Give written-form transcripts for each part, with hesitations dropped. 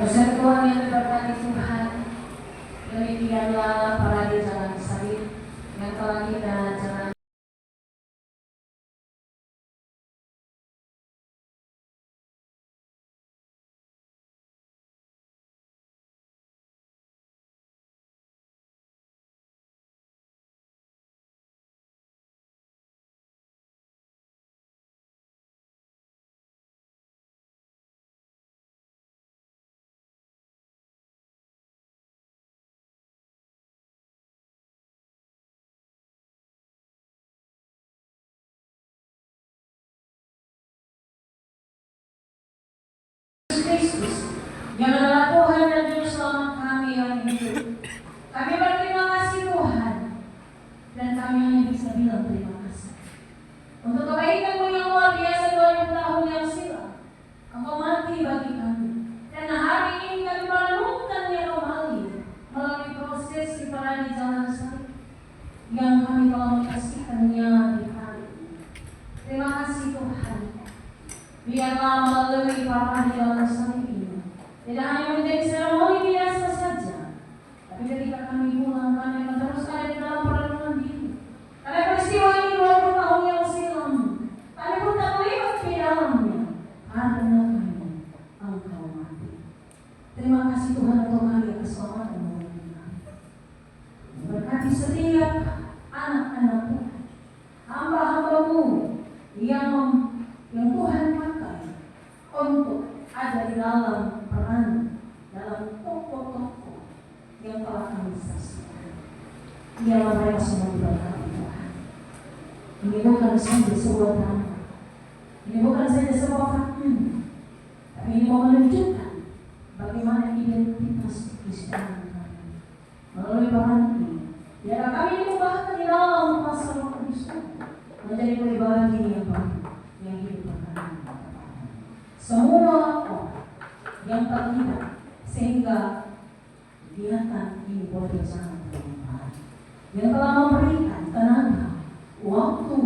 Persatuan yang diberkati Tuhan, Demikianlah parade jalan salib yang telah kita jalan. Kristus yang adalah Tuhan dan Juru Selamat kami yang hidup. Kami berterima kasih Tuhan, dan kami hanya bisa bilang terima kasih untuk kebaikan-Mu yang luar biasa 2000 tahun yang silam. Engkau mati bagi kami, dan hari ini kami merenungkannya kembali melalui prosesi parade jalan salib yang kami telah menyaksikannya di hari ini. Terima kasih Tuhan. Biarlah melalui parade jalan salib ini tidak hanya menjadi seremoni biasa saja, tapi ketika kami pulang kami akan terus ada di dalam perenungan diri. Karena peristiwa ini 20 tahun yang silam, kami pun tak terlibat di dalamnya karena kami Engkau mati. Terima kasih Tuhan untuk hari keselamatan bagi kami. Berkati setiap anak-anak Tuhan, hamba-hamba-Mu yang Tuhan pakai untuk ada di dalam peran dalam toko-toko yang telah kami saksikan. Biarlah mereka semua diberkati Tuhan. Ini bukan saja sebuah drama, ini bukan saja sebuah fakta, tapi ini mau menunjukkan bagaimana identitas Kristen kami melalui peran ini. Biarlah kami diubahkan di dalam kuasa Roh Kudus menjadi pribadi yang baru, yang hidup berkenan. Semua orang yang terlibat sehingga kegiatan ini boleh sangat bermanfaat, yang telah memberikan tenaga, waktu,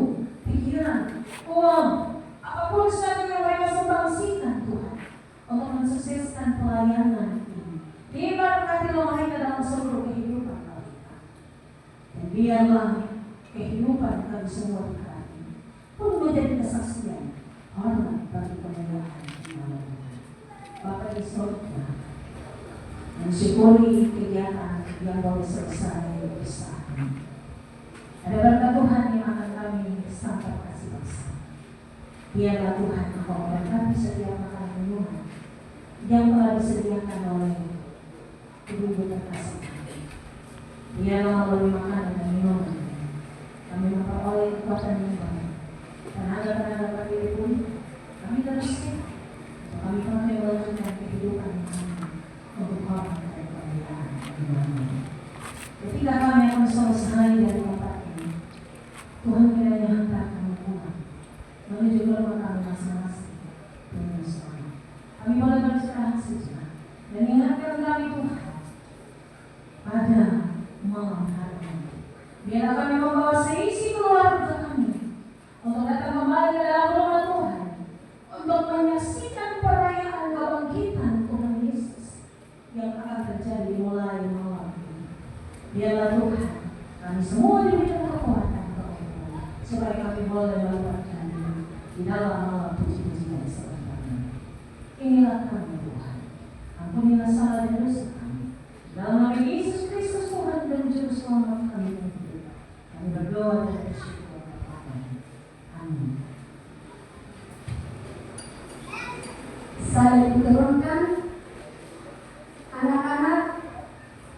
pikiran, uang, apapun saja yang mereka sumbangsikan Tuhan untuk mensukseskan pelayanan ini. Diberkatilah mereka dalam seluruh kehidupan mereka, dan biarlah kehidupan kami semua ini pun menjadi kesaksian hormat bagi kemuliaan nama Tuhan. Bapa di surga, mensyukuri kegiatan yang boleh selesai bersama. Ada berkat Tuhan yang akan kami santap kasih bersama. Biarlah Tuhan Engkau memberkati setiap makanan minuman yang telah disediakan oleh Ibu terkasih kami. Biarlah melalui makanan dan minuman kami memperoleh kekuatan yang baik, tenaga-tenaga berdiri pun kami terus sehat, kami pakai melanjutkan kehidupan kami untuk hormat dan kemuliaan Tuhan. Ketika kami akan selesai dari tempat ini, Tuhan kiranya hantar kami pulang menuju ke rumah kami masing-masing dengan selamat. Kami boleh beristirahat sejenak dan ingatkan kami Tuhan pada malam hari ini. Biarlah kami membawa seisi keluarga kami untuk datang kembali ke dalam rumah Tuhan untuk menyaksikan perayaan kebangkitan Tuhan Yesus yang akan terjadi mulai malam ini. Biarlah Tuhan kami semua diberikan kekuatan supaya kami boleh melakukan di dalam malam puji-pujian selanjutnya. Inilah kami Tuhan, ampunilah salah dan dosa kami. Dalam nama Yesus Kristus Tuhan dan Juru Selamat kami hidup, kami berdoa dan bersyukur. Amin. Saya diturunkan anak-anak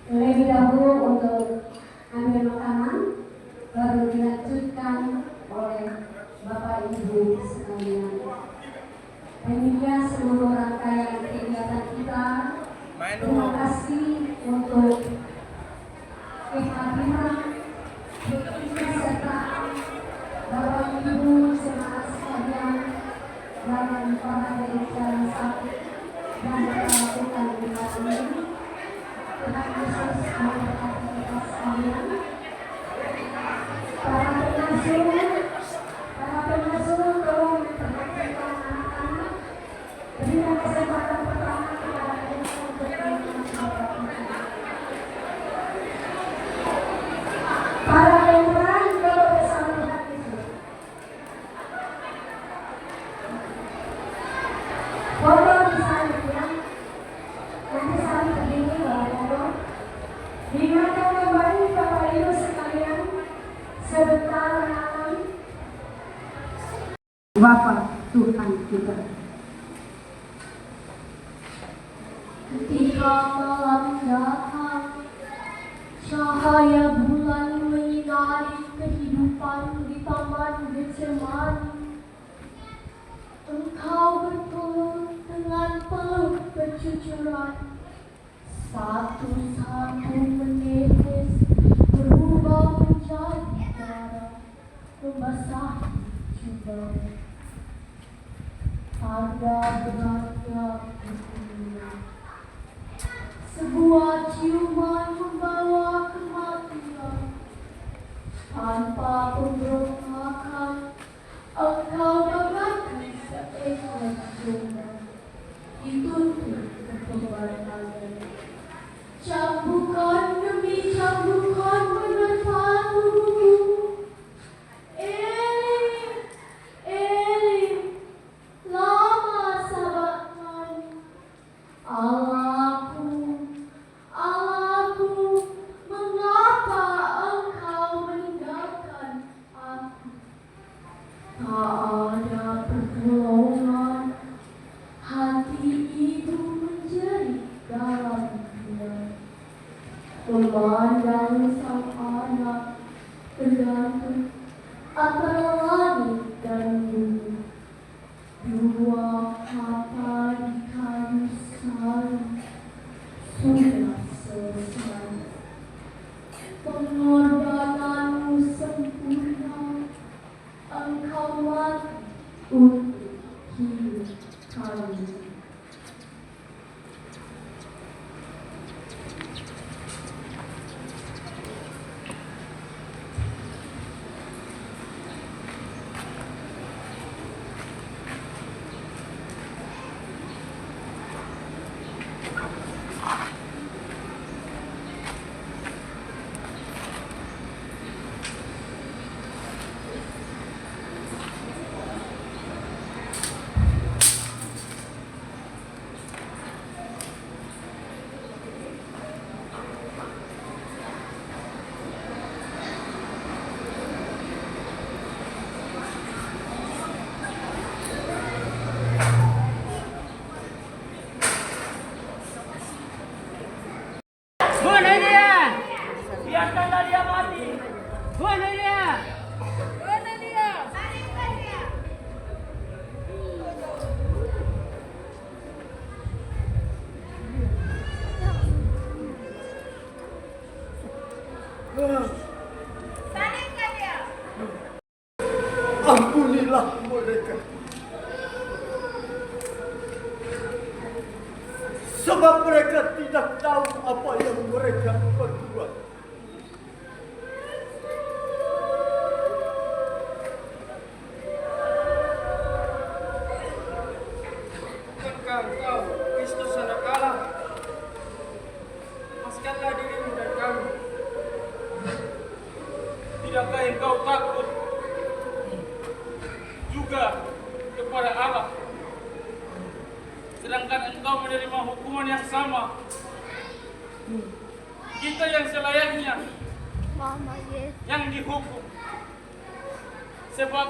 terlebih dahulu untuk ambil makanan, baru dilanjutkan oleh Bapak Ibu sekalian. Demikian seluruh rangkaian kegiatan kita. Terima kasih untuk kehadiran serta Bapak Ibu jemaat sekalian dalam parade jalan salib dan Bapa Tuhan kita. Ketika malam datang, cahaya bulan menyinari kehidupan di taman Getsemani. Engkau bertolong dengan peluk kejujuran. Satu-satu menetes berubah menjadi darah, membasahi jubah. Tanda beratnya dunia. Sebuah ciuman membawa kematian. Tanpa pemberontakan, engkau bagaikan seekor domba dituntut kebenaran. Cambukan demi cambukan menerpa tubuhmu. Eli, Eli, lama sabachthani. Allahku, Allahku, mengapa engkau meninggalkan aku? Tak ada pertolongan, hati ibu menjerit dalam diam. Memandang sang anak tergantung antara langit dan bumi. Dua kata di kayu salib sudah selesai. Pengorbananmu sempurna, engkau mati untuk hidup kami. Bunuh dia! Biarkanlah dia mati! Bunuh dia! Bunuh dia! Salibkan dia! Salibkan dia! Ampunilah mereka, sebab mereka tidak tahu apa yang mereka perbuat. Bukankah engkau Kristus anak Allah? Lepaskanlah dirimu dan kami. Tidakkah engkau takut juga kepada Allah? Sedangkan engkau menerima hukuman yang sama. Kita yang selayaknya yang dihukum. Sebab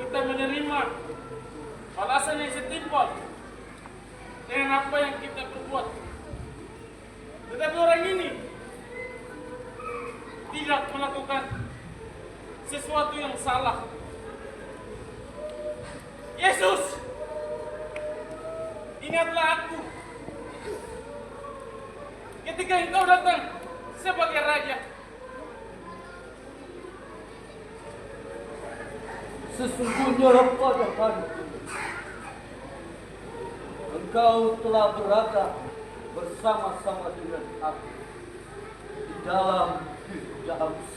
kita menerima balasan yang setimpal dengan apa yang kita perbuat. Tetapi orang ini tidak melakukan sesuatu yang salah. Yesus, ingatlah aku ketika engkau datang sebagai raja. Sesungguhnya pada hari engkau telah berada bersama-sama dengan aku di dalam Firdaus.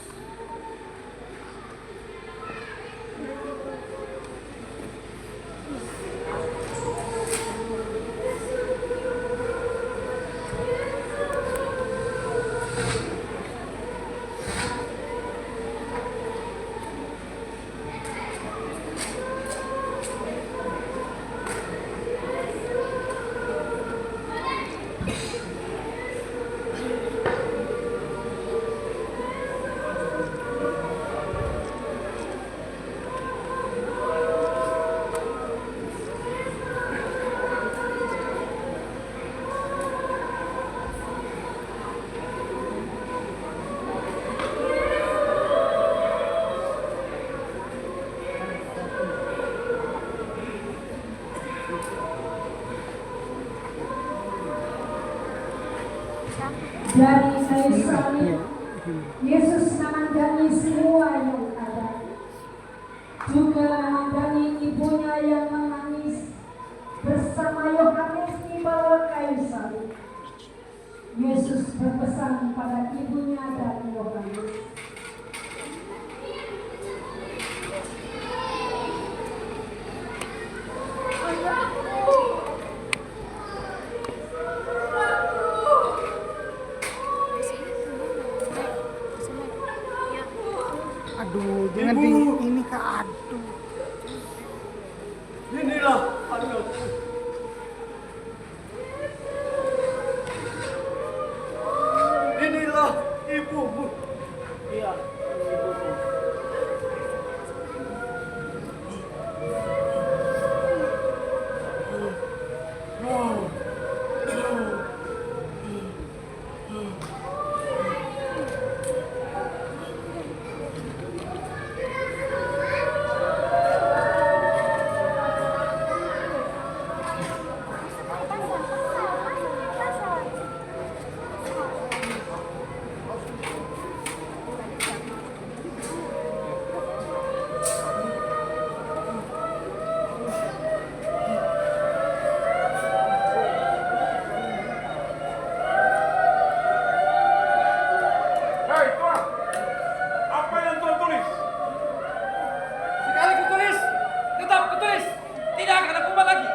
Dari kayu salib, Yesus menangani semua yang ada. Juga menangani ibunya yang menangis bersama Yohanes di bawah kayu salib. Yesus berpesan pada ibunya dan Yohanes. Aduh, jangan di Ibu. ini Kak, aduh. Inilah anakku. Inilah ibumu. Iya, ibumu. Hei tuan, apa yang tuan tulis? Sekali kutulis, tetap kutulis. Tidak akan aku ubah lagi.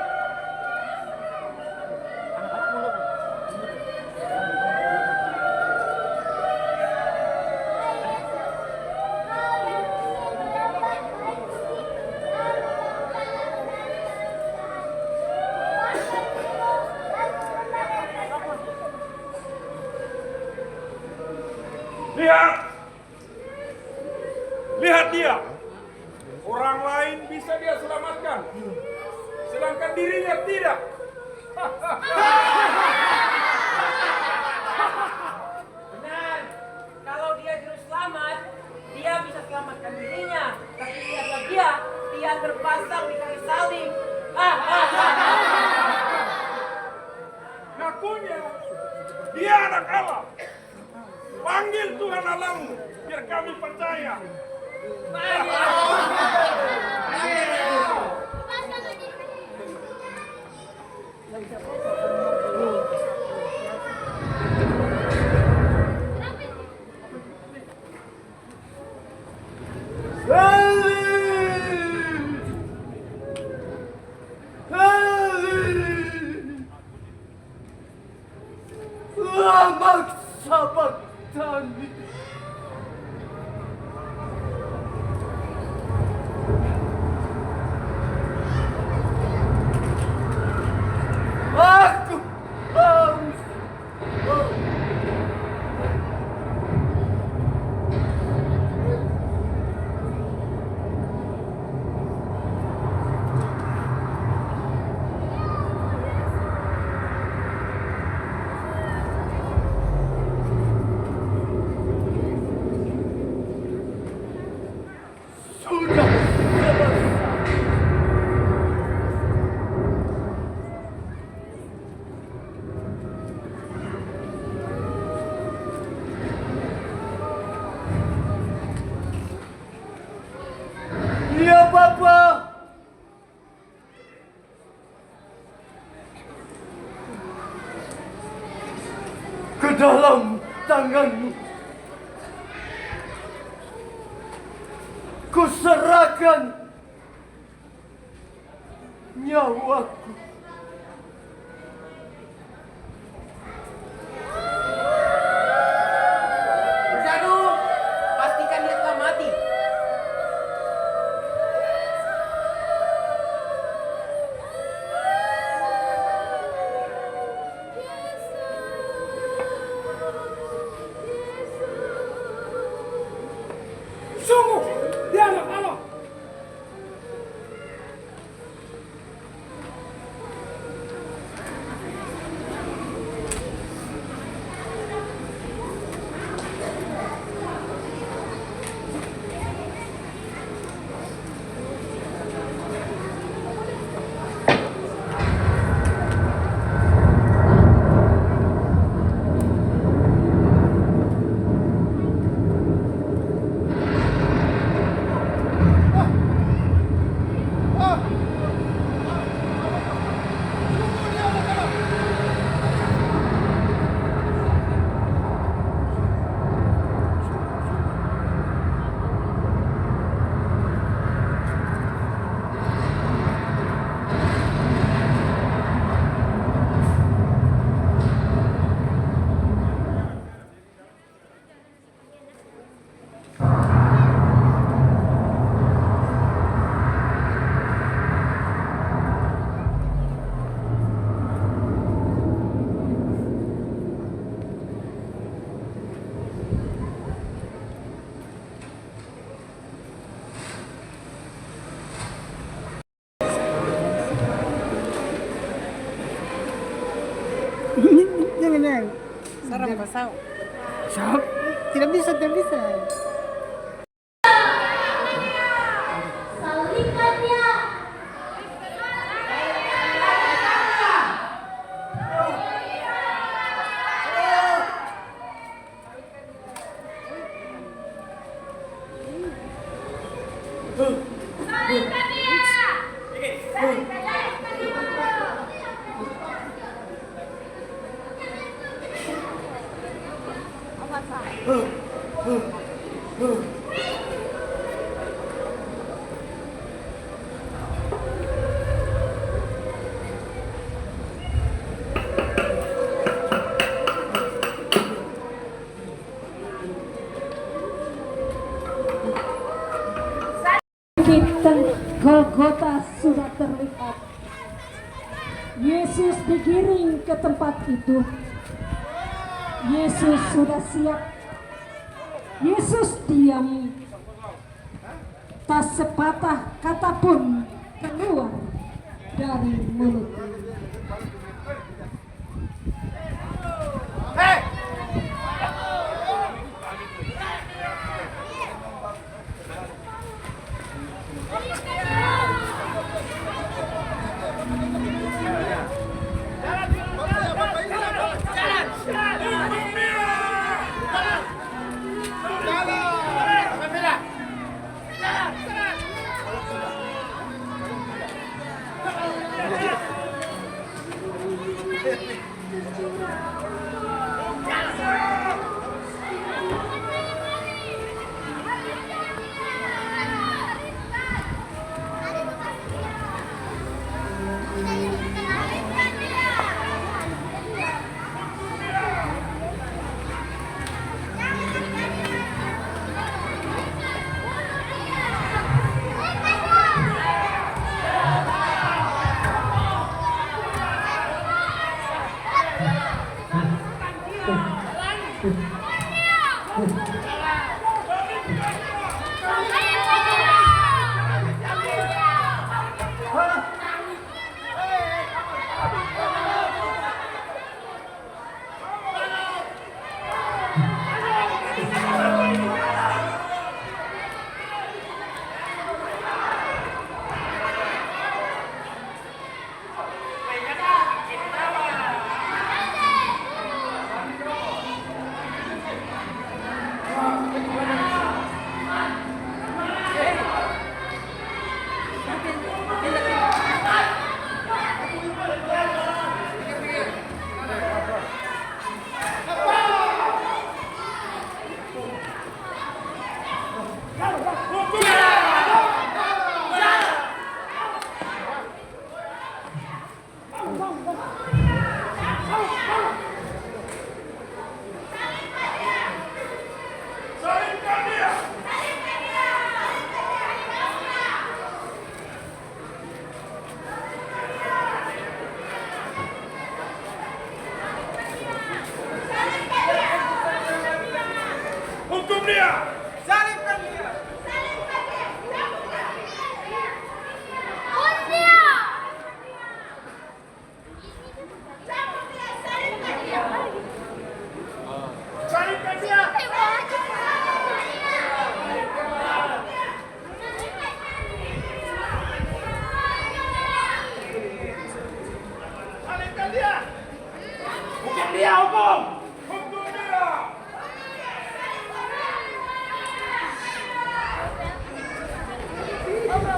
Lihat! Lihat dia! Orang lain bisa dia selamatkan, sedangkan dirinya tidak. Benar, kalau dia juru selamat, dia bisa selamatkan dirinya. Tapi lihatlah dia terpasang di kayu salib. Ngakunya dia anak Allah. Panggil Tuhan Allahmu, biar kami percaya. Selamat sahabat tani. Aku haus. Sudah selesai. Iya, Bapa. Ke dalam tanganmu kuserahkan nyawaku. Bergaduh, pastikan dia telah mati. Sungguh, dia anak Allah. Jangan. Serem pasau. Sok. Tidak bisa, tidak bisa. Salingkan dia. Kita Golgota sudah terlihat. Yesus digiring ke tempat itu. Yesus sudah siap. Yesus diam. Tak sepatah kata pun keluar dari mulutnya. Hukum dia! Salibkan dia. Salibkan dia! Salibkan dia! Hukum dia, hukum! Hukum dia! Hukum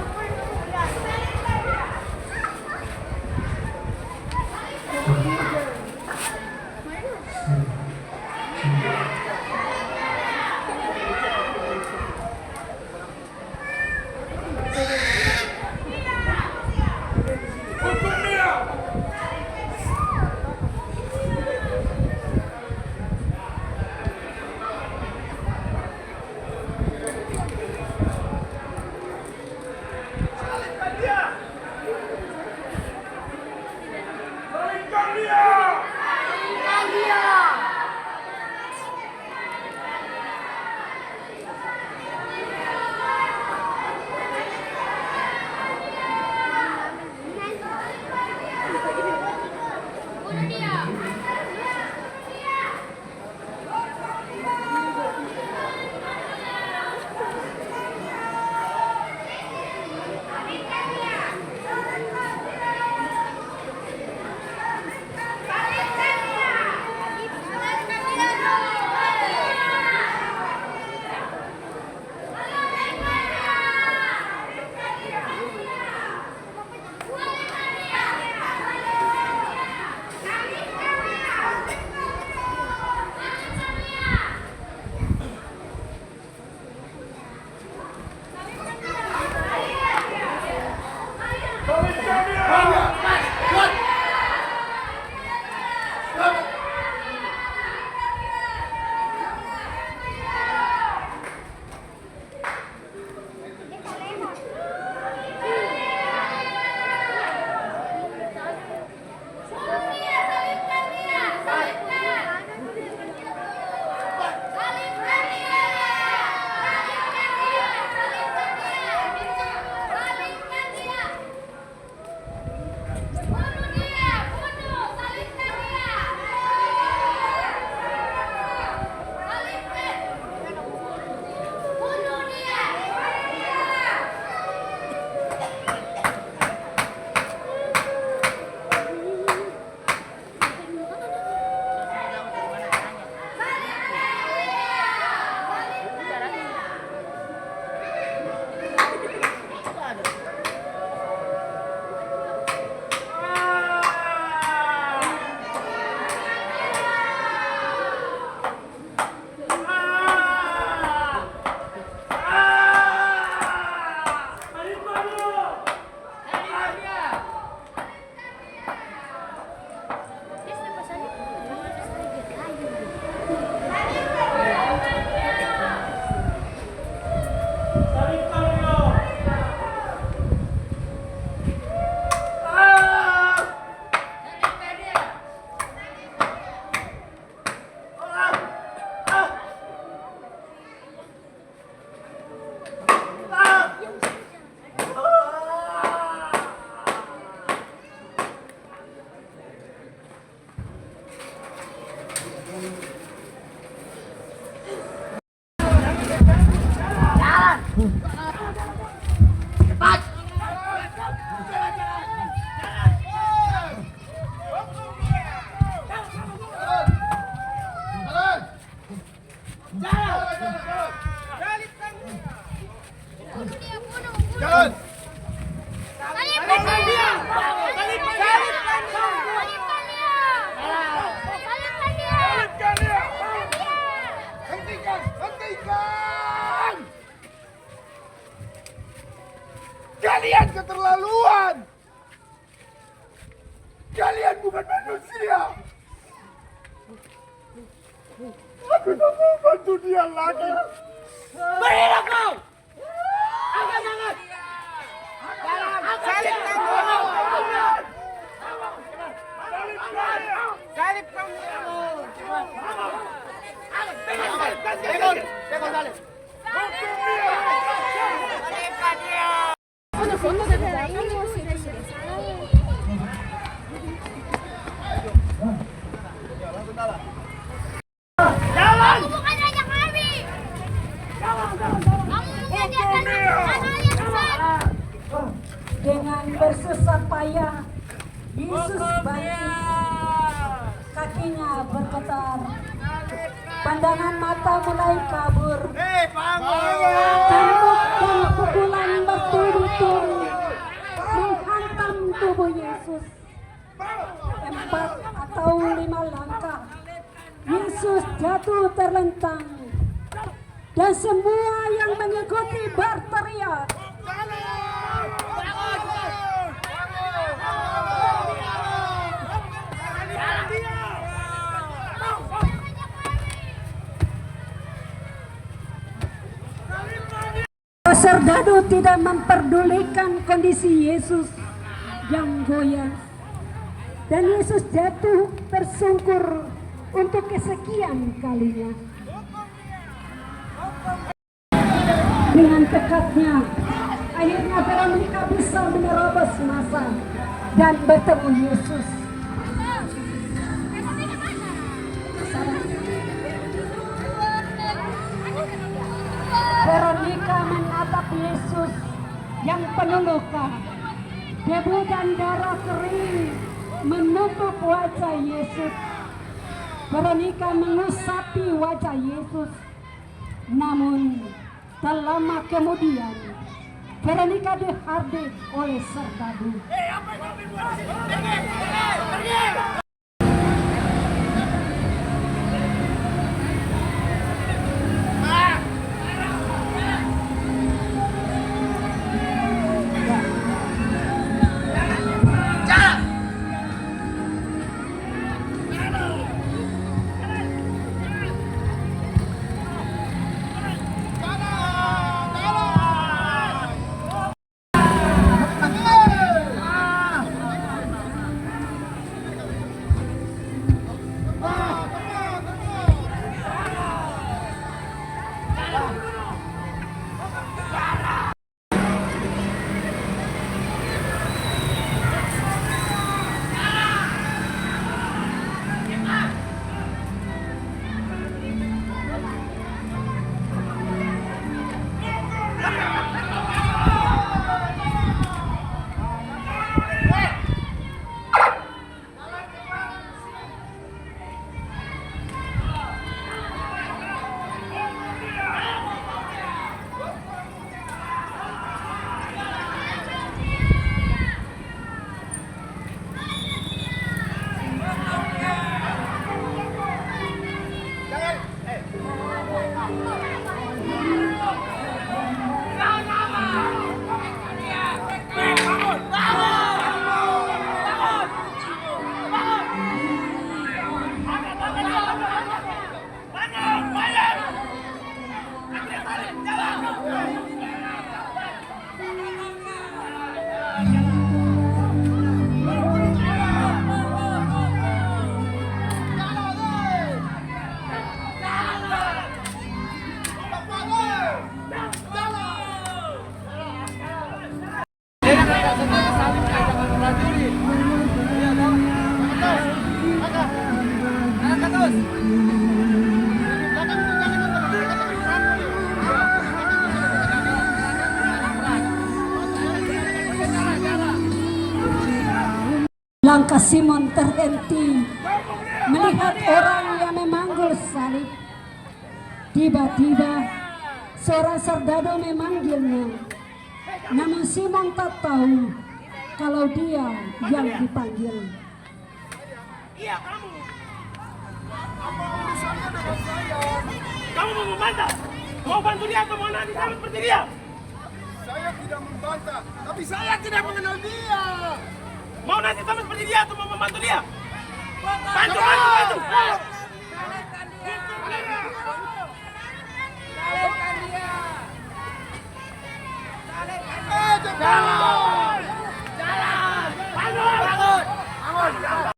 dia! Salibkan dia! Salibkan dia! dia. Aku tak mau bantu dia lagi. Berilah kau! Angkat tangan! Salib kamu! Salib kamu! Pegang salib. Bukan raja kami. Kamu menyediakan tanah yang besar. Dengan bersusah payah, Yesus bangkit. Kakinya bergetar. Pandangan mata mulai kabur. Cambuk dan pukulan bertubi-tubi menghantam tubuh Yesus. 4 atau 5 langkah, Yesus jatuh terlentang. Dan semua yang mengikuti berteriak. Serdadu tidak memperdulikan kondisi Yesus yang goyah. Dan Yesus jatuh tersungkur untuk kesekian kalinya. Dengan tekadnya, akhirnya Veronica bisa menerobos masa dan bertemu Yesus. Veronica menatap Yesus yang penuh luka. Debu dan darah kering menutup wajah Yesus. Veronica mengusapi wajah Yesus. Namun, tak lama kemudian, Veronica dihardik oleh serdadu. Langkah Simon terhenti melihat orang yang memanggul salib. Tiba-tiba seorang serdadu memanggilnya. Namun Simon tak tahu kalau dia yang dipanggil. Iya, kamu. Apa urusannya dengan saya? Kamu mau membantah? Mau bantu dia atau mau nanti sama seperti dia? Saya tidak membantah, tapi saya tidak mengenal dia. Mau nanti sama seperti dia atau mau membantu dia? Bantu, bantu, bantu. Jalan! Jalan! Bangun! Bangun! Bangun!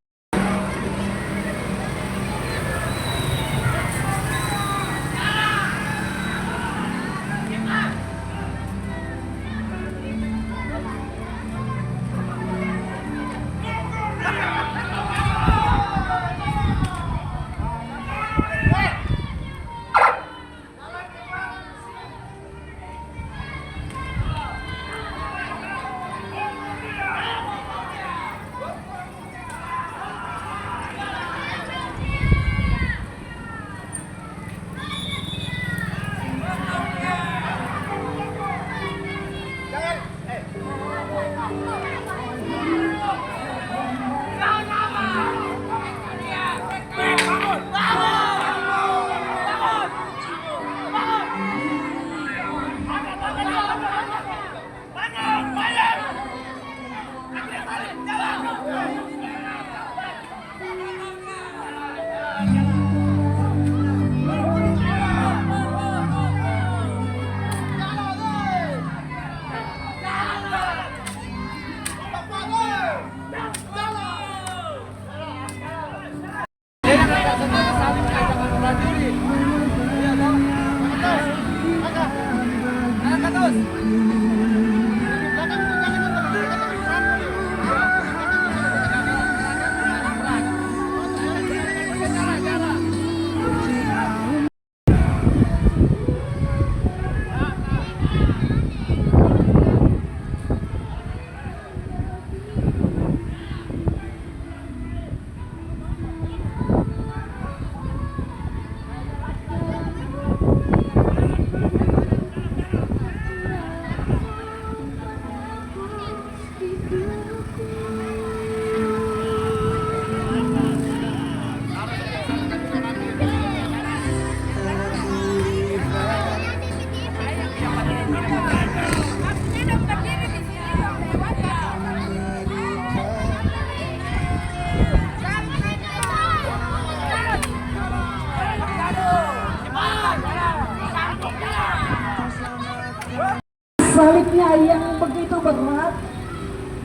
Salibnya yang begitu berat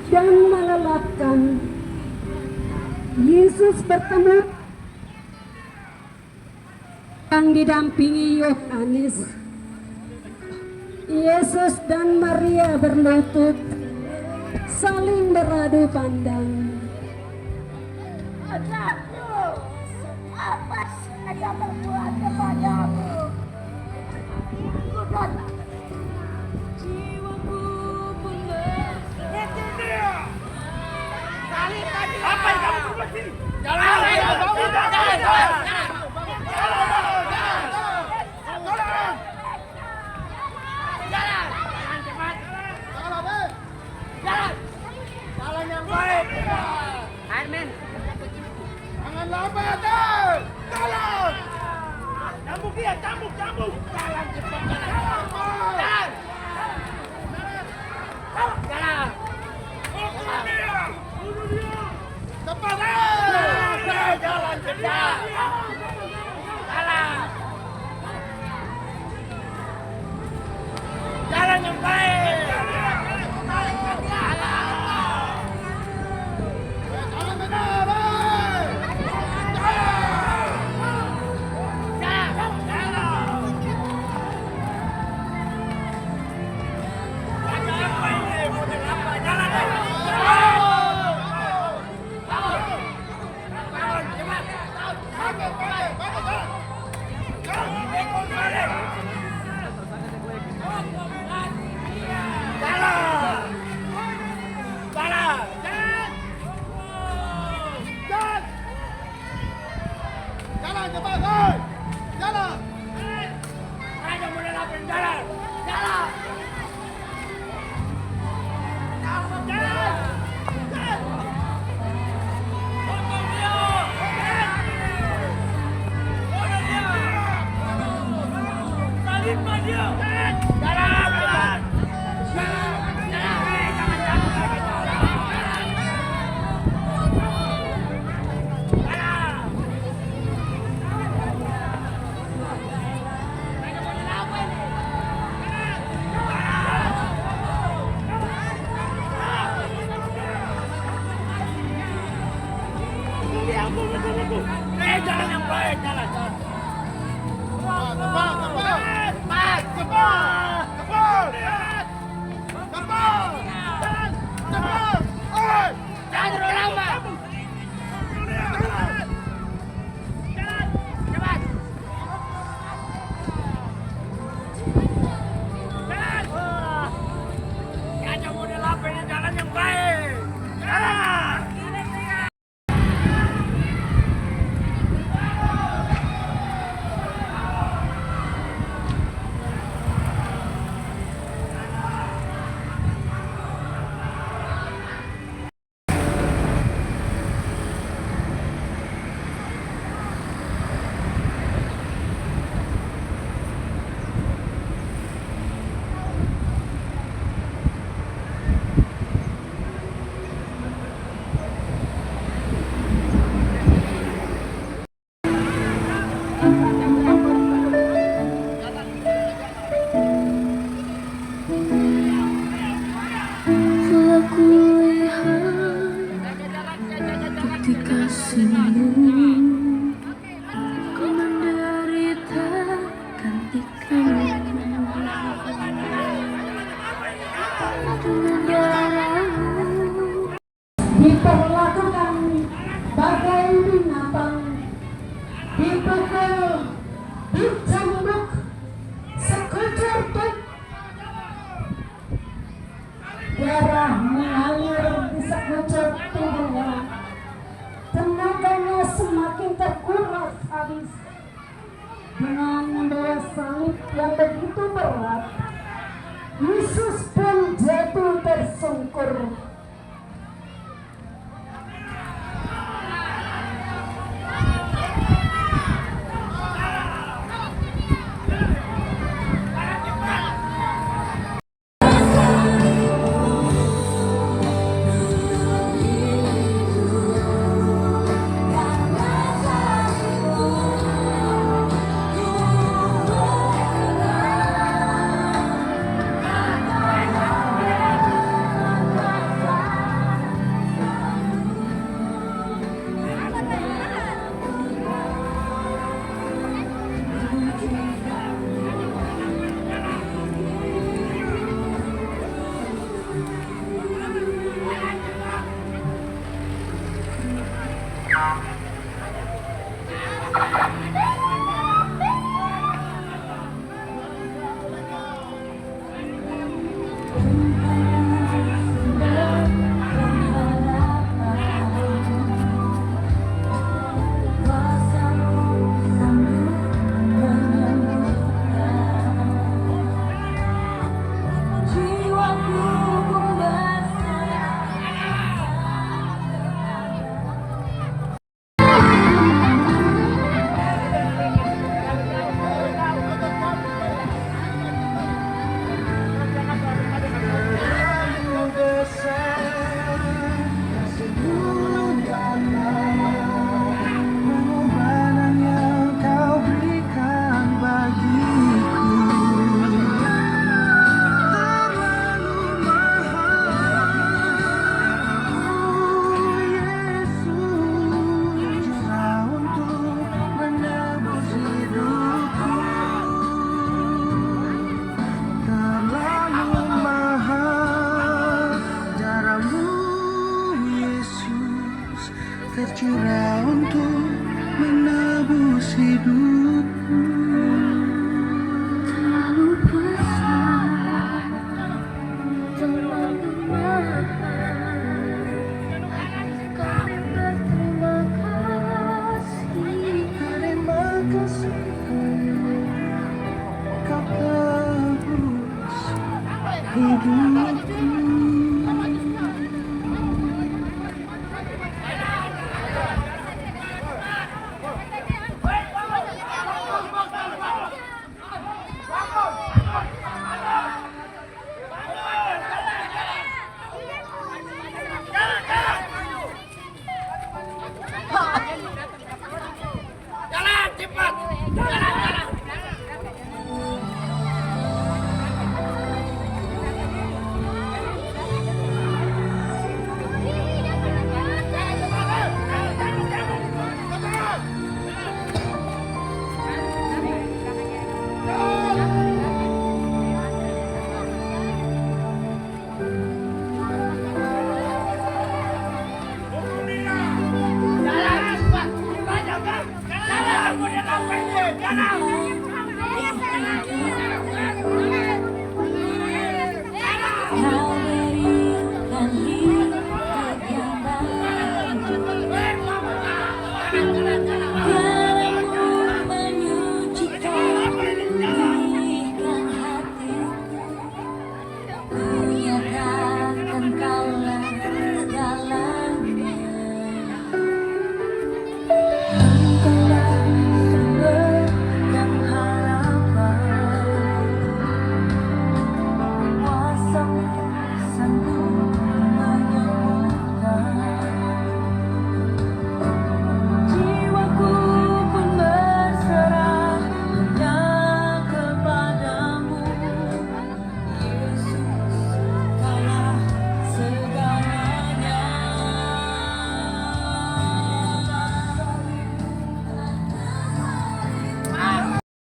dan melelahkan. Yesus bertemu yang didampingi Yohanes. Yesus dan Maria berlutut saling beradu pandang. Anakku, apa saya berbuat kepadamu? Aku datang. Apa yang kamu berbuat sini? Jalan! Jalan yang baik! Armen! Jangan lambat! Jalan! Cambuk dia! Cambuk! Cambuk! Jalan cepat! Jalan! Jalan! Bunuh dia! Bunuh dia! Cepat! Jalan cepat! Jalan! Jalan yang baik! Jalan! Jalan yang baik, jalan. Cepat, cepat, cepat. Jangan terlalu lama. Cepat. Jangan model apa ini, jalan yang baik. Jalan. Telah kulihat bukti kasihmu, ku menderita gantikanmu dengan darahmu. Diperlakukan bagai binatang, dipukul, dicambuk, sekujur tubuh. Darah mengalir di sekujur tubuhnya, tenaganya semakin terkuras habis. Dengan membawa salib yang begitu berat, Yesus pun jatuh tersungkur.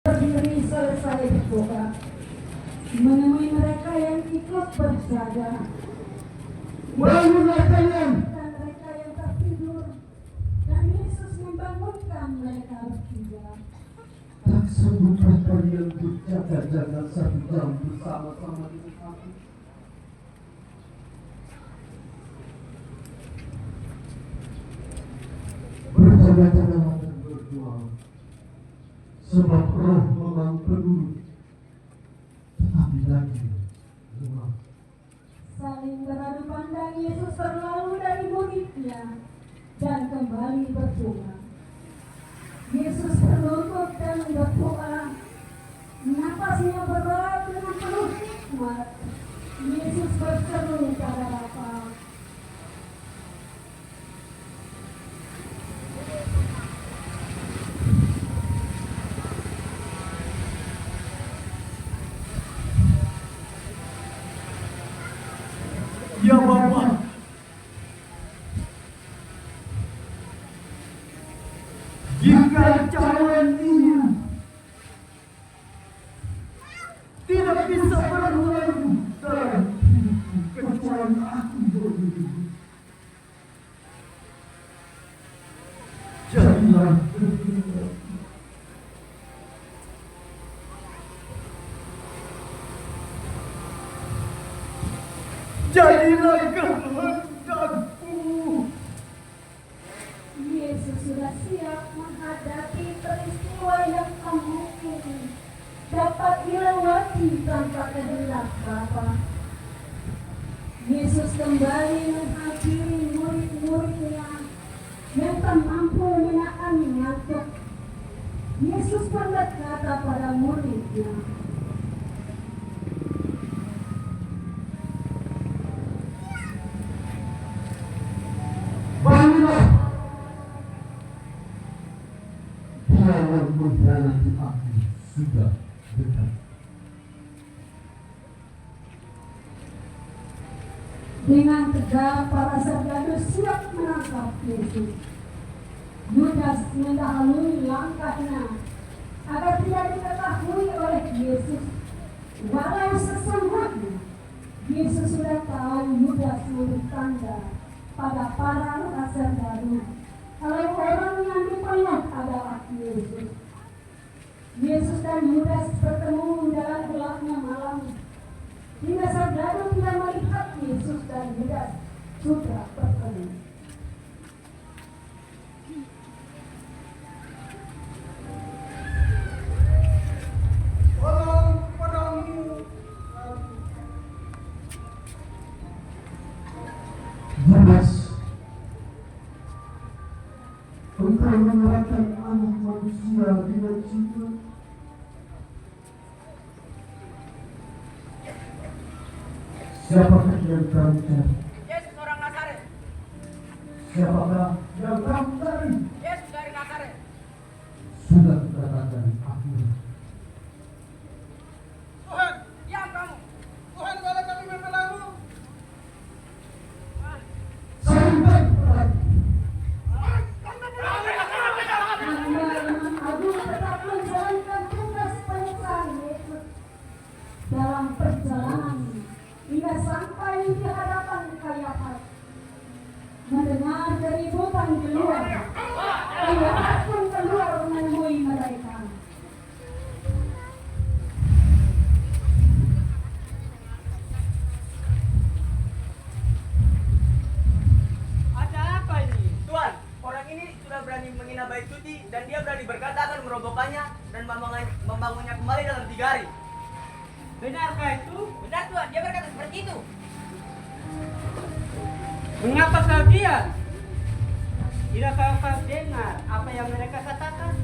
Berdiri selesai berdoa, menemui mereka yang ikut berjaga. Bangunlah kalian. Dan mereka yang tertidur, dan Yesus membangunkan mereka bertiga. Tak sanggupkah kalian berjaga-jaga 1 jam bersama-sama dengan aku? Berjaga-jagalah dan berdoa, sebab roh memang peduli, tetapi lagi lemah. Saling beradu pandang, Yesus berlalu dari muridnya dan kembali berdoa. Yesus berlutut dan berdoa. Napasnya berat dengan penuh hikmat. Yesus berseru pada Bapa. Ya Bapa, jika cawan ini tidak bisa berbuat dalam hidup kecuali aku berdiri, jadilah kehendak. Jadilah kehendakku. Yesus sudah siap menghadapi peristiwa yang tak mungkin dapat dilewati tanpa kehendak Bapa. Yesus kembali menghadiri murid-muridnya yang tak mampu menahan ngantuk. Yesus berkata pada muridnya, Bangunlah. Dia yang mengkhianati aku sudah dekat. dengan tegar para sergado siap menangkap Yesus. Yudas mendahului langkahnya agar tidak diketahui oleh Yesus. Walau sesungguhnya Yesus sudah tahu Yudas memberi tanda pada para sergado kalau orang yang dipeluk adalah Yesus. Yesus dan Yudas bertemu dalam gelapnya malam. Hingga sergado tidak melihat Yesus dan Yudas sudah bertemu. Yudas, engkau menyerahkan anak manusia dengan cinta. Siapakah yang kamu cari? Yesus orang Nazaret. Siapakah yang kamu cari? Yesus dari Nazaret. Sudah kukatakan aku. Tuhan, diam kamu. Tuhan, kalau kami membelamu. Sampai Imam Agung tetap menjalankan tugas penyesalan Yesus dalam perjalanan hingga sampai di hadapan Kayafas. Mendengar keributan di luar berani menghina bait suci dan dia berani berkata akan merobohkannya dan membangunnya kembali dalam 3 hari. Benarkah itu? Benar Tuhan, dia berkata seperti itu. Mengapa kau diam? Tidakkah kau dengar apa yang mereka katakan?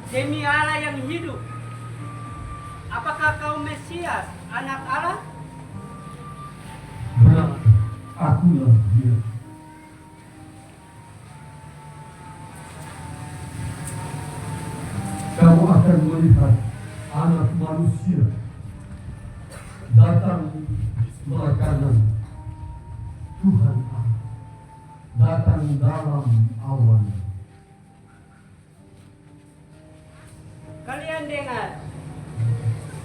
Demi Allah yang hidup, apakah kau Mesias, anak Allah? Benar, akulah dia. Kamu akan melihat anak manusia datang di sebelah kanan Tuhan Allah, datang dalam awan. Kalian dengar,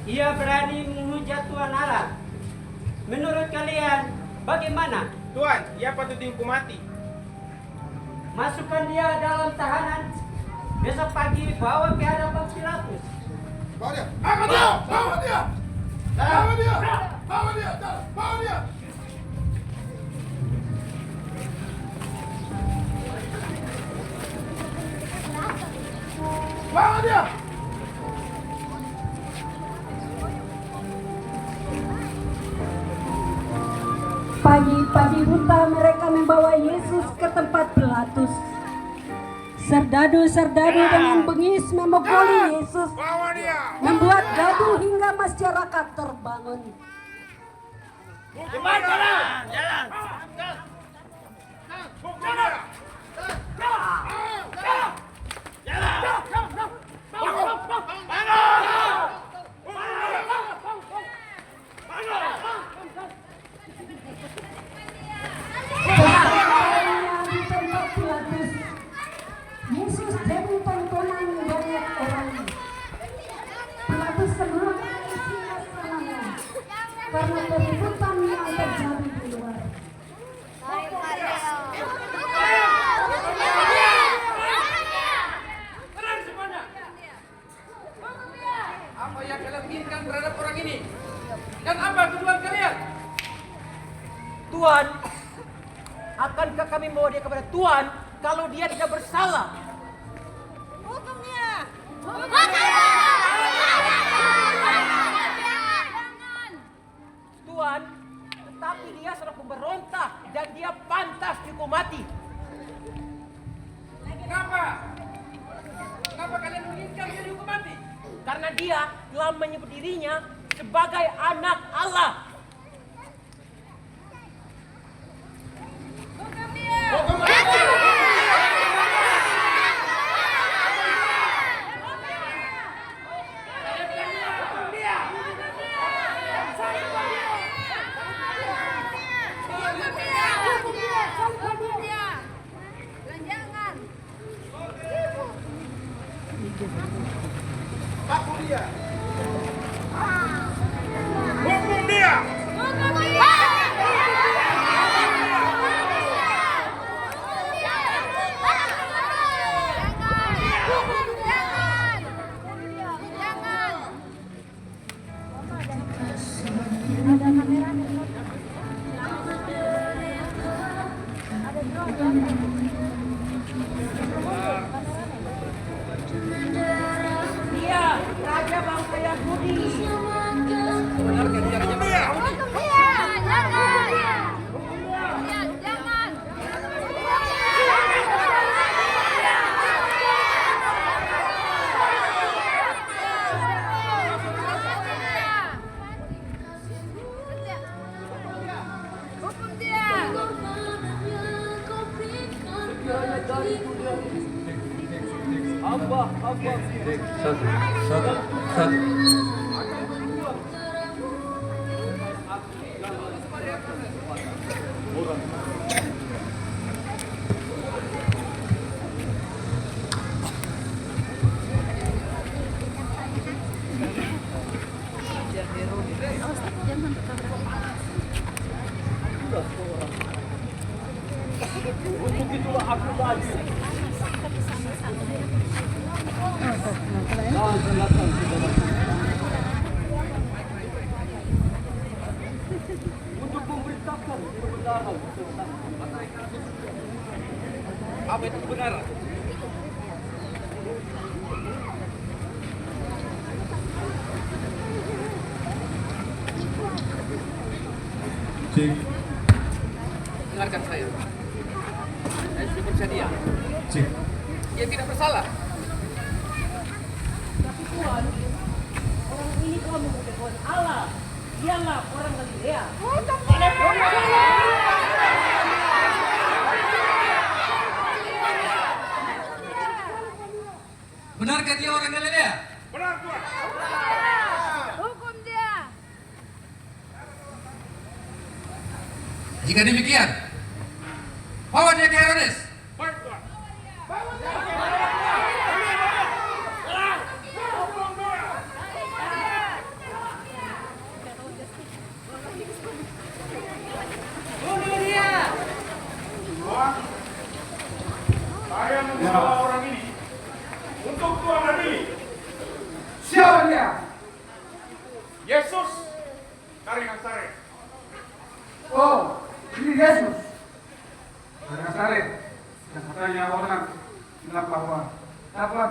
ia berani menghujat Tuhan Allah. Menurut kalian, bagaimana? Tuhan, ia patut dihukum mati. Masukkan dia dalam tahanan. Besok pagi bawa ke hadapan Pilatus. Bawa dia! Bawa dia! Bawa dia! Bawa dia! Bawa dia! Bawa dia! Bawa dia! Pagi-pagi buta mereka membawa Yesus ke tempat Pilatus. Serdadu-serdadu dengan bengis memukuli Yesus, Bawa dia! membuat gaduh hingga masyarakat terbangun. Cepat jalan! Jalan! Sesampainya di tempat Pilatus, Yesus jadi tontonan banyak orang. Pilatus senang mengisi asalnya karena keributan yang terjadi di luar. Tenang semuanya! Apa yang kalian inginkan terhadap orang ini? Dan apa tujuan kalian? Tuhan, akankah kami membawa dia kepada Tuhan kalau dia tidak bersalah? Tuhan, tetapi dia seorang pemberontak dan dia pantas dihukum mati. Kenapa? Kenapa kalian menginginkan dia dihukum mati? Karena dia telah menyebut dirinya sebagai anak Allah. Hukum mati! Hukum dia! Hukum dia! Dia raja bangsa Yahudi. Hukum dia! Untuk itulah aku tadi. datang kepada untuk memberitakan kebenaran tentang apa itu kebenaran. Cek, Dengarkan saya. Saya sudah bersedia. cek. Dia tidak bersalah. Tapi Tuhan, orang ini telah membunuh Allah. Dialah orang Galilea. Benarkah dia orang Galilea? Benar, Tuhan. Hukum dia. Jika demikian, bawa dia ke Herodes. Baik, Tuhan. bunuh dia. Tuhan, saya membawa orang ini untuk Tuhan adili. Siapa dia? Yesus dari Nazaret. Oh, ini Yesus. Dari Nazaret. Yang katanya orang bilang bahwa dapat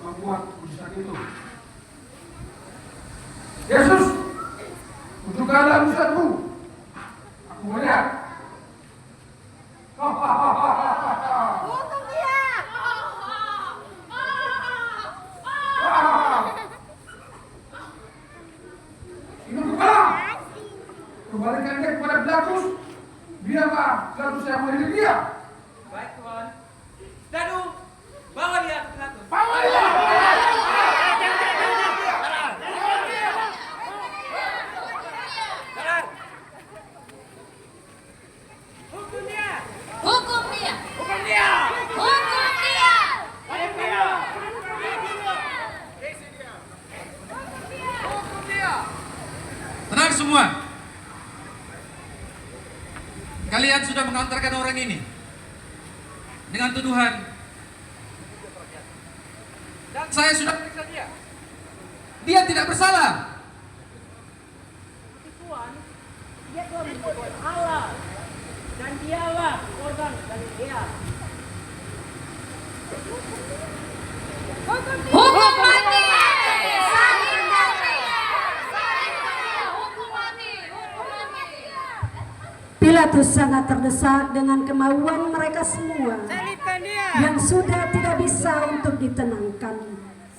membuat mujizat itu. Yesus, tunjukkanlah mujizatmu. Aku melihat. Hukum dia. Itu kepala. Kembalikan dia kepada Pilatus. Biarlah Pilatus yang menghadiri dia. Baik, Tuhan. Danu, bawa dia ke Pilatus. Bawa dia. Benar. Hukum dia. Hukum dia. Bukan dia. Hukum dia. Bukan dia. Tenang semua. Kalian sudah mengantarkan orang ini dengan tuduhan, dan saya sudah periksa dia. Dia tidak bersalah. Tapi Tuhan, dia telah membunuh Allah. Dan dialah orang Galilea. Hukum mati. Salib mati. Hukum mati. Hukum mati. Pilatus sangat terdesak dengan kemauan mereka semua Salibkan dia. yang sudah tidak bisa untuk ditenangkan.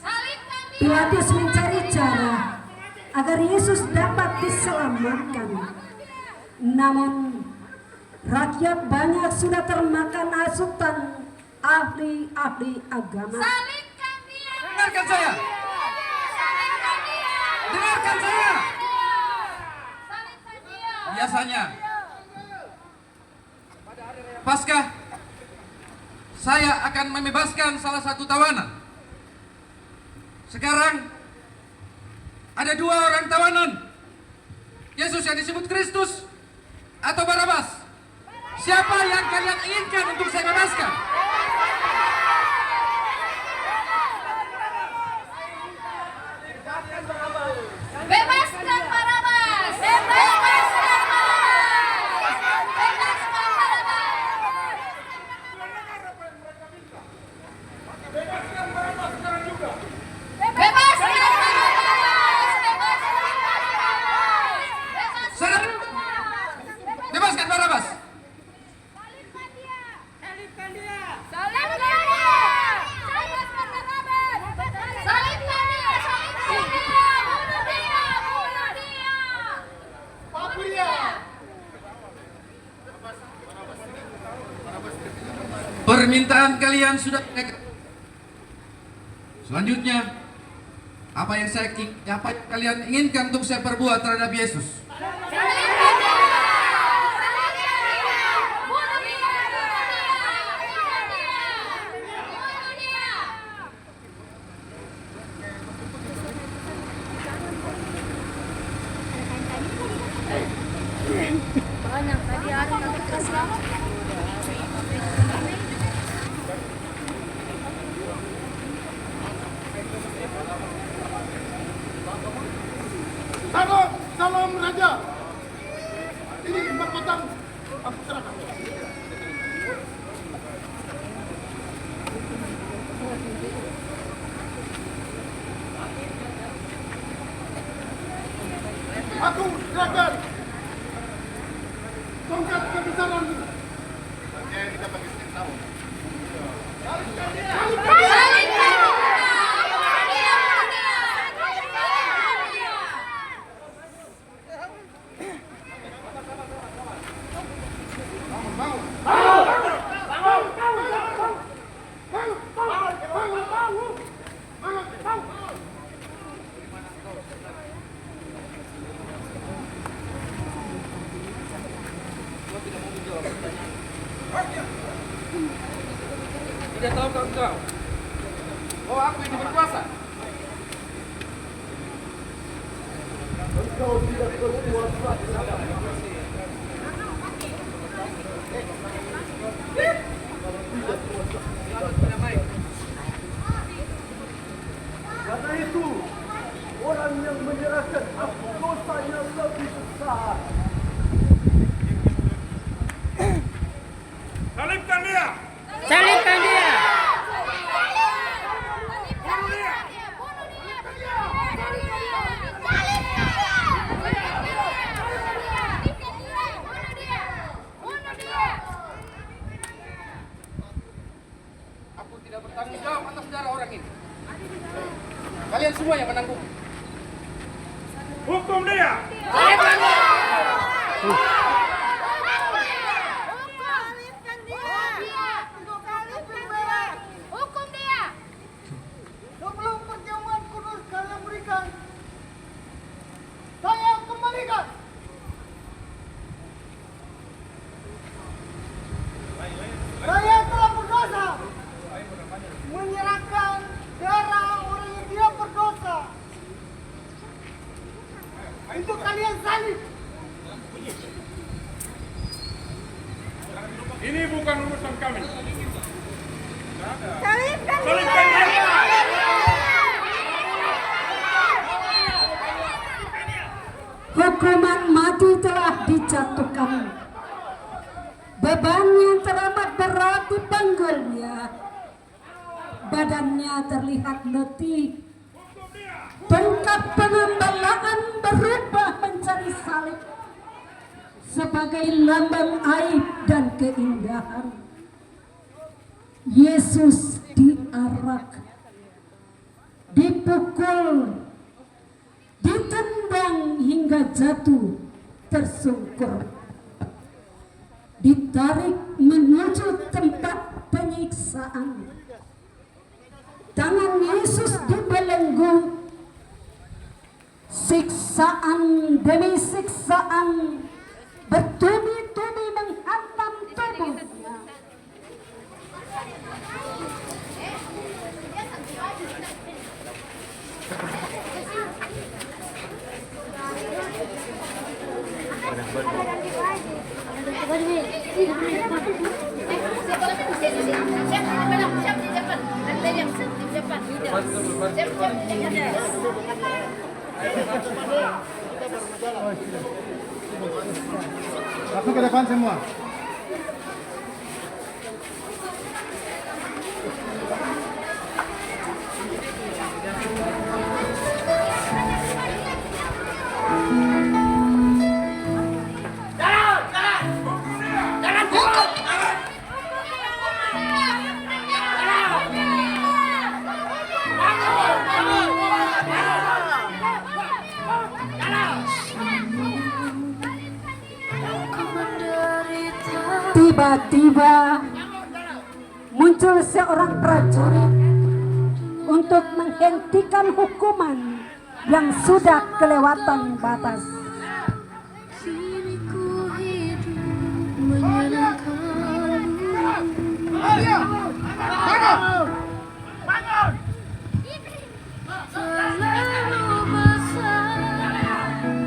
Salibkan dia. Pilatus mencari cara agar Yesus dapat diselamatkan. Namun rakyat banyak sudah termakan hasutan ahli-ahli agama. Salibkan dia. Dengarkan saya. Salibkan dia. Dengarkan saya. Salibkan dia. Biasanya Paskah saya akan membebaskan salah satu tawanan. Sekarang ada dua orang tawanan. Yesus yang disebut Kristus atau Barabas. Siapa yang kalian inginkan untuk saya bebaskan? Bebaskan Barabas. Bebaskan Barabas. Bebaskan Barabas. Bebaskan Barabas sekarang juga. Bebaskan Barabas. Bebaskan Barabas. Saudara, bebaskan Barabas. Salibkan dia. Salibkan dia. Salibkan dia. Bebaskan Barabas. Salibkan dia. Salibkan dia. Bunuh dia. Bunuh dia. Bunuh dia. Permintaan kalian sudah. Selanjutnya, apa yang kalian inginkan untuk saya perbuat terhadap Yesus? Salibkan dia. Salibkan dia. Bunuh dia. Salibkan dia. Bunuh dia. tahu engkau bahwa aku ini berkuasa? Engkau tidak berkuasa. Karena itu, orang yang menyerahkan aku dosa yang lebih besar. Salibkan dia! Salibkan dia! Aku tidak bertanggung jawab atas darah orang ini. Kalian semua yang menanggung. Hukum dia! Hukum dia. Sebelum perjamuan kudus kalian berikan, saya kembalikan. Saya telah berdosa menyerahkan darah orang yang tidak berdosa. Itu kalian salib. Ini bukan urusan kami. Salibkan Salibkan dia! Hukuman mati telah dijatuhkan. Beban yang teramat berat dipanggulnya. Badannya terlihat letih. Tongkat pengambalaan berubah menjadi salib sebagai lambang aib dan keindahan. Yesus diarak, dipukul, ditendang hingga jatuh tersungkur, ditarik menuju tempat penyiksaan. Tangan Yesus dibelenggu, siksaan demi siksaan bertubi-tubi menghantam tubuhnya. Langsung ke depan semua. Tiba-tiba muncul seorang prajurit untuk menghentikan hukuman yang sudah kelewatan batas. Kini ku hidup menyenangkanmu. Terlalu besar kasihmu.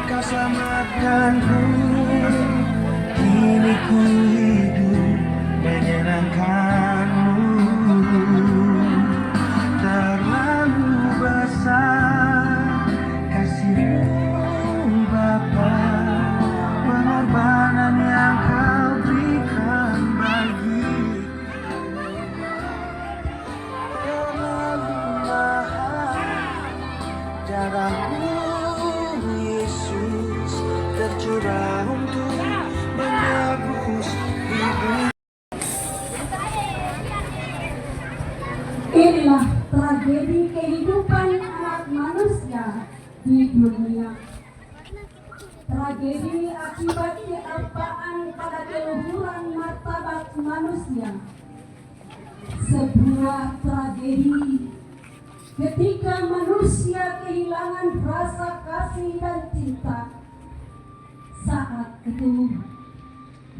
Kau selamatkanku, kini ku hidup menyenangkanmu. Terlalu besar kasih-Mu Bapa, pengorbanan yang Kau berikan bagiku. tragedi kehidupan anak manusia di dunia. Tragedi akibat kealpaan pada keluhuran martabat manusia. Sebuah tragedi ketika manusia kehilangan rasa kasih dan cinta. Saat itu,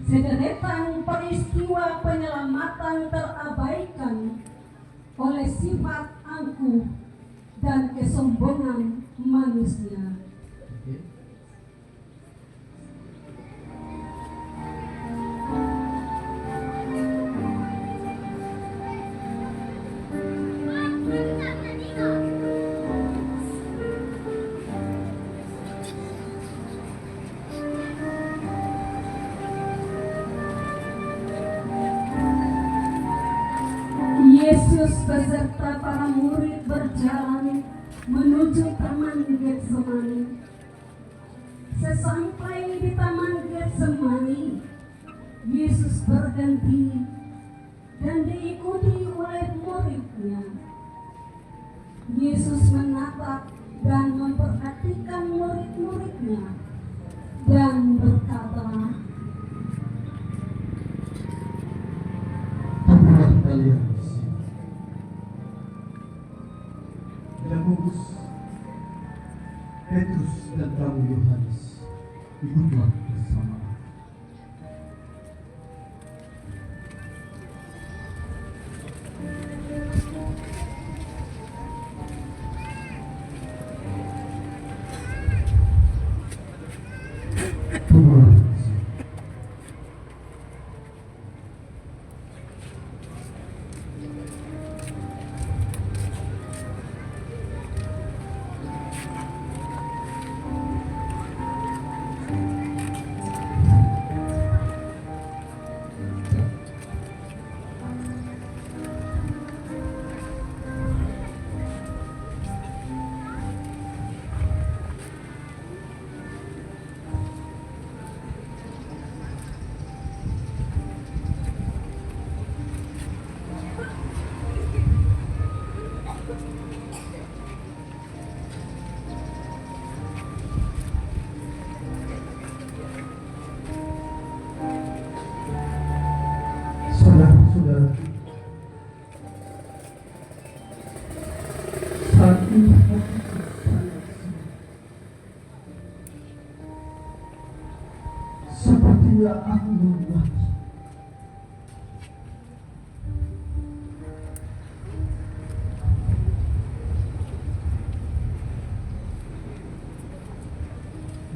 sederetan peristiwa penyelamatan terabaikan oleh sifat angkuh dan kesombongan manusia. Yesus beserta para murid berjalan menuju Taman Getsemani. Sesampai di Taman Getsemani, Yesus berhenti dan diikuti oleh muridnya. Yesus menatap dan memperhatikan murid-muridnya dan berkata, "Tunggulah kalian di sini. Yakobus, Petrus dan kamu Yohanes, ikutlah bersama aku." Tunggulah di sini. Saudara-saudara, saat ini hati sepertinya aku mati.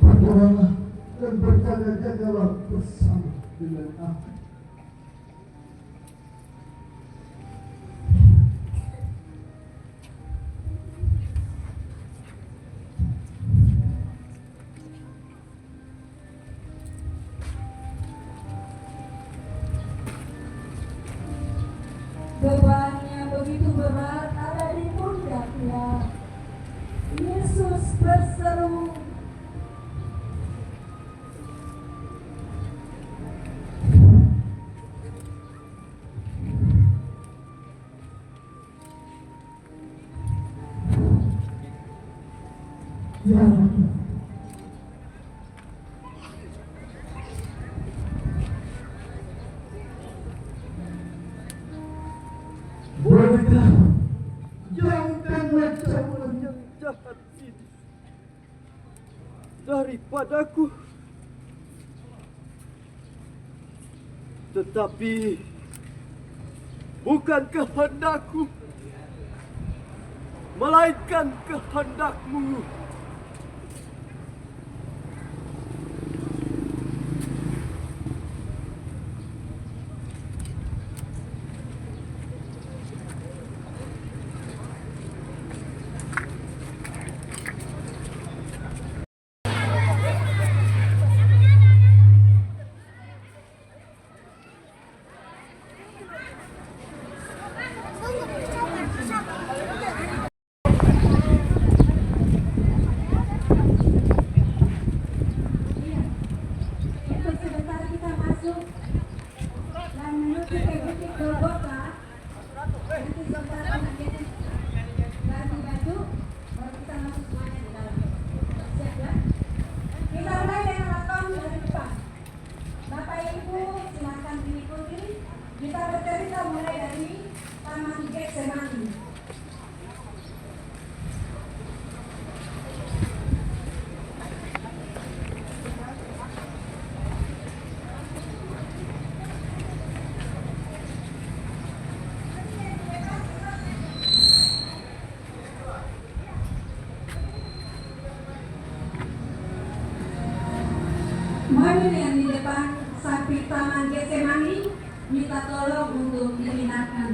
Berdoalah dan berjaga-jagalah bersama dengan aku. bebannya begitu berat ada di pundaknya. Yesus berseru, Ya Rabbi, bolehkah jauhkan wajahmu yang jahat ini daripadaku, tetapi bukan kehendakku, melainkan kehendakmu. Semuanya yang di depan samping taman Getsemani minta tolong untuk dipindahkan.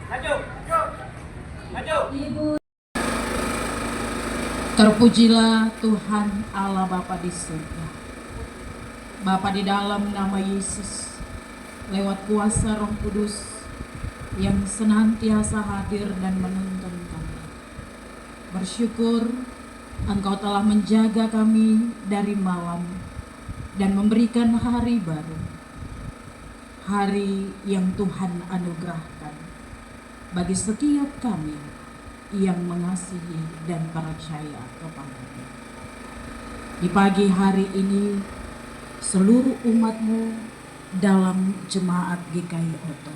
Maju. Ibu Terpujilah Tuhan Allah Bapa di surga. Bapa di dalam nama Yesus, lewat kuasa Roh Kudus yang senantiasa hadir dan menuntun kami. Bersyukur Engkau telah menjaga kami dari malam dan memberikan hari baru. Hari yang Tuhan anugerahkan bagi setiap kami yang mengasihi dan percaya kepada-Nya. Di pagi hari ini, seluruh umat-Mu dalam jemaat GKI Oto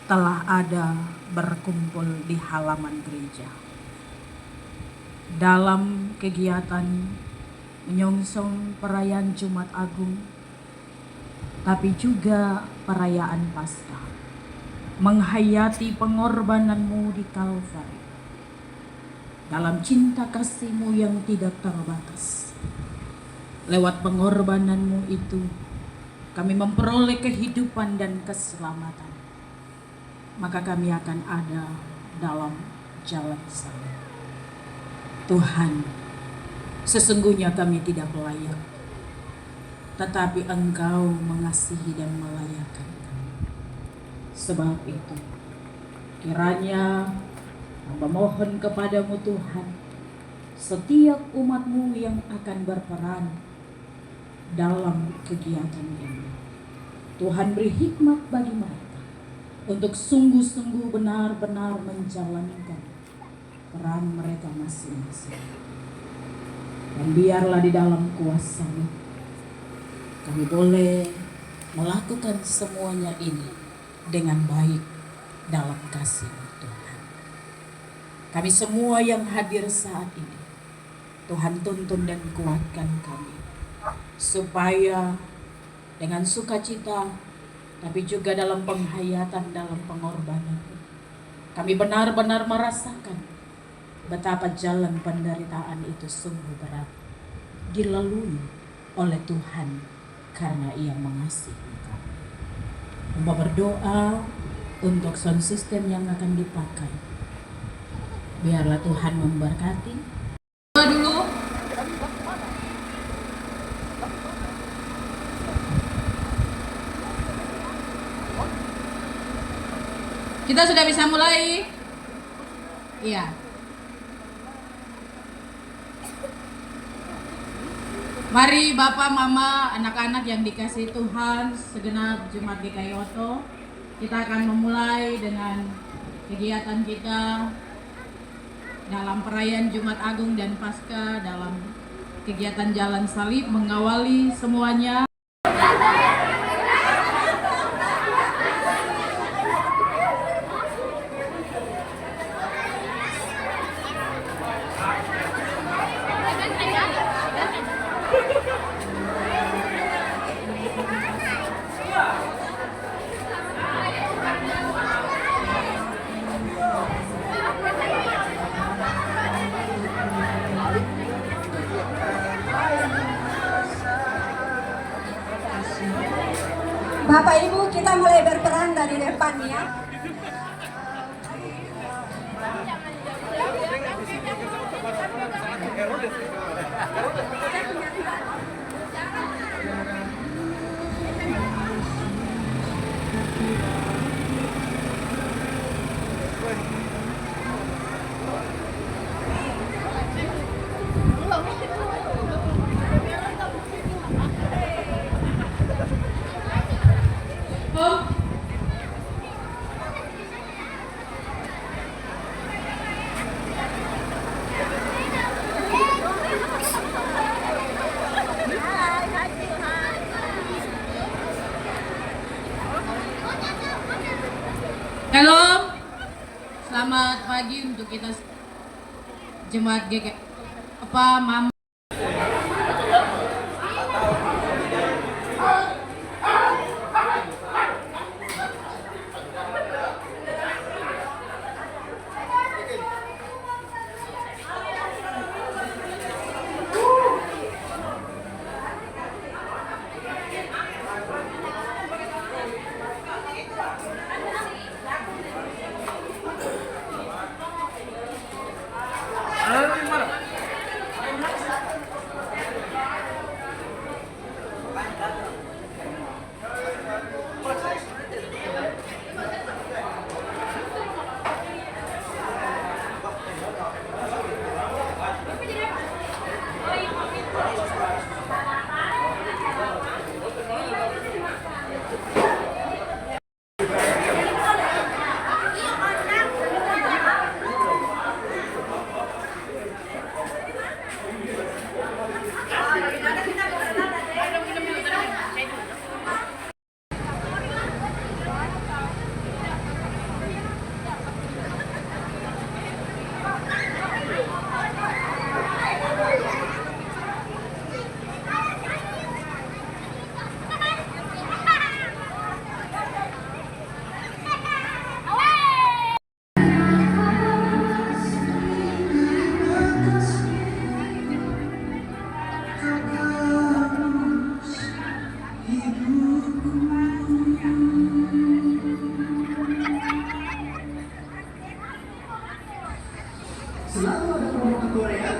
telah ada berkumpul di halaman gereja dalam kegiatan menyongsong perayaan Jumat Agung, tapi juga perayaan Paskah, menghayati pengorbanan-Mu di Kalvari. Dalam cinta kasih-Mu yang tidak terbatas, lewat pengorbanan-Mu itu kami memperoleh kehidupan dan keselamatan. Maka kami akan ada dalam jalan sana. Tuhan, sesungguhnya kami tidak layak, tetapi Engkau mengasihi dan melayakkan kami. Sebab itu, kiranya hamba mohon kepadamu Tuhan, setiap umat-Mu yang akan berperan dalam kegiatan ini, Tuhan beri hikmat bagi mereka untuk sungguh-sungguh benar-benar menjalankan peran mereka masing-masing. Dan biarlah di dalam kuasa-Mu kami boleh melakukan semuanya ini dengan baik dalam kasih-Mu Tuhan. Kami semua yang hadir saat ini, Tuhan tuntun dan kuatkan kami, supaya dengan sukacita, tapi juga dalam penghayatan, dalam pengorbanan, kami benar-benar merasakan betapa jalan penderitaan itu sungguh berat, dilalui oleh Tuhan karena Ia mengasihi kami. Hamba berdoa untuk sound system yang akan dipakai. Biarlah Tuhan memberkati. Dulu. Kita sudah bisa mulai. Iya. Mari Bapak, Mama, anak-anak yang dikasihi Tuhan, segenap Jemaat GKI Oto, kita akan memulai dengan kegiatan kita dalam perayaan Jumat Agung dan Paskah, dalam kegiatan Jalan Salib, mengawali semuanya. Bapak Ibu, kita mulai berperan dari depan ya. Halo, selamat pagi untuk kita Jemaat GKI Mama. Selalu ada kelompok Korea.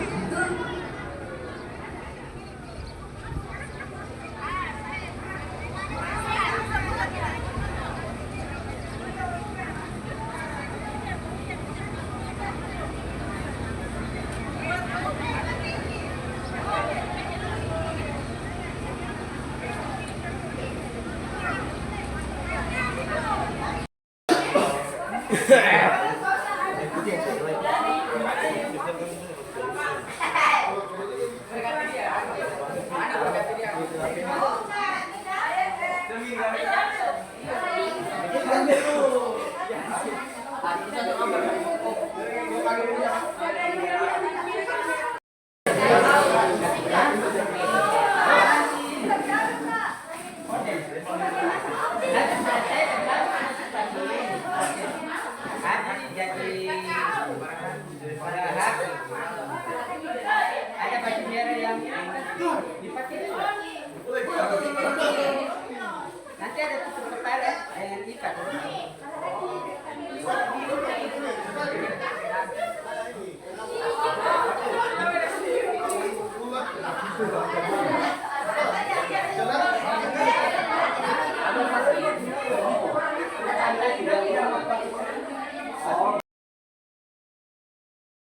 Ada baju merah yang dipakai juga. Nanti ada tutup kepala dengan ikat.